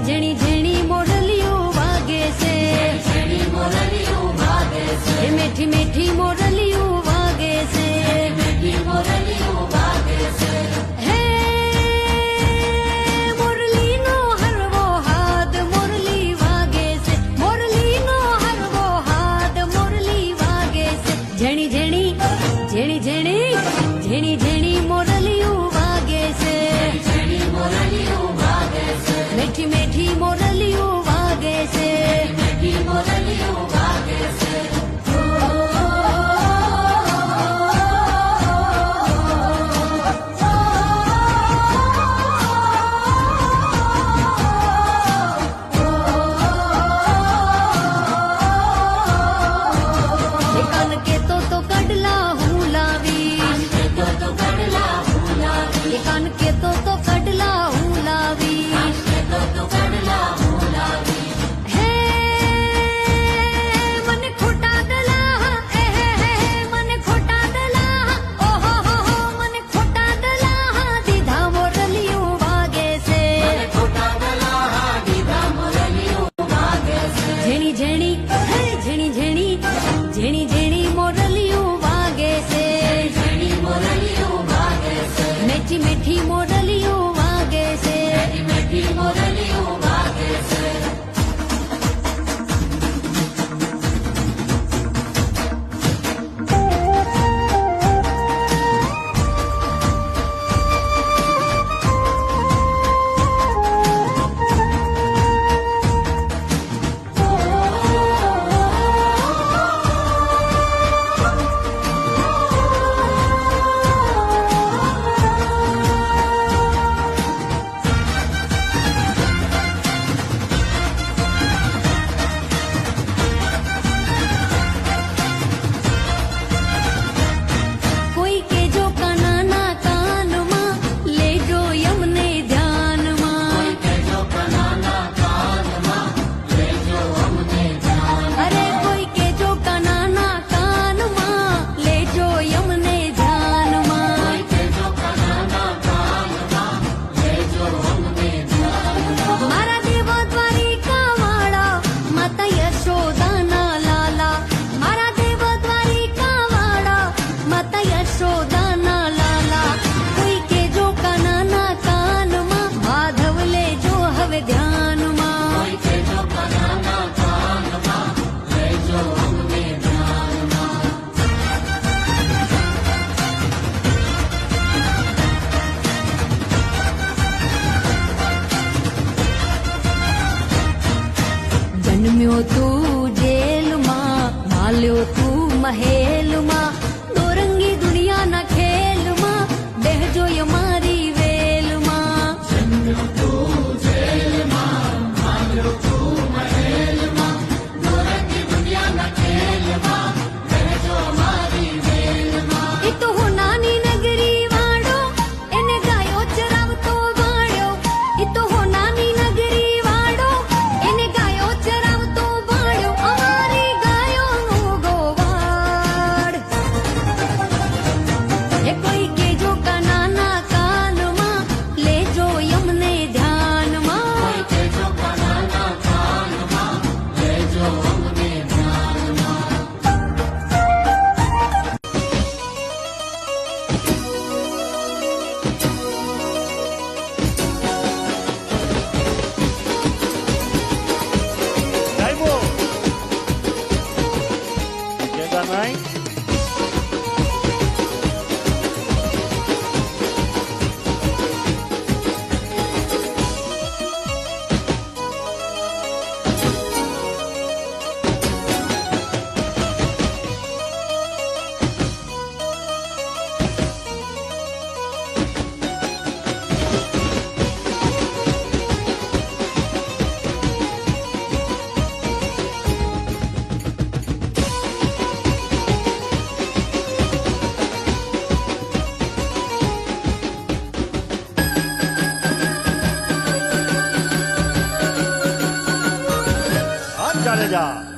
झणी झणी मोरलियों वागे से, झणी मोरलियों वागे से, मीठी मीठी मोरलियों वागे से, मीठी मोरलियों वागे से। हे मुरली नो हरवो हाथ मुरली वागे से, मुरली नो हरवो हाथ मुरली वागे से। झणी झणी झणी झणी झणी झणी मोरलियों वागे से, झणी मोरलियों वागे से, मीठी मीठी मोरलियों वागे से, मीठी मोरलियों वागे से। कान के तो कडला हूँ लावी, तो कडला हूँ लावी, कान के तो कडला हूँ लावी, तो कडला हूँ लावी। हे मन खोटा दला, मन खोटा दला, ओ हो मन खोटा दला, दीधा मोरलियों वागे से, खोटा दला, दीधा मोरलियों वागे से। झणी झणी झणी झणी झणी झणी मोरलियों वागे से, झणी मोरलियों वागे से, मीठी मीठी मोरलियों वागे से, मीठी मीठी मोरलियों वागे से। कोई के जो कनाना कान मां ले जो यमने ध्यान मां, कोई के जो कनाना कान मां ले जो हमने ध्यान। अरे कोई के जो कनाना कान मां ले जो यमने ध्यान मां, कोई के जो कनाना कान मां ले जो हमने ध्यान। मारा देवो द्वारिका वाला माता यशोदाना लाला, मारा देवो द्वारिका वाला माता यशोदाना लाला। कोई के जो कनाना कान मां माधव ले जो हवे ध्यान मां, कोई के जो कनाना कान मां ले जो हमने ध्यान मां। जन्म्यो तू जेल मां, माल्यो तू महेल मां, दोरंगी दुनिया ना खेल मां, बेहजो यमारी वेल मां। जन्म्यो तू जेल मां, माल्यो तू महेल मां, दोरंगी दुनिया ना खेल मां, बेहजो यमारी वेल मां। इतो हो नानी नगरी वाड़ो एने गायो चरावतो वाड़ो, इतो हो नानी नगरी वाड़ो एने गायो चरावतो वाड़ो, अमारी गायो नो गोवाड़ो। રાજા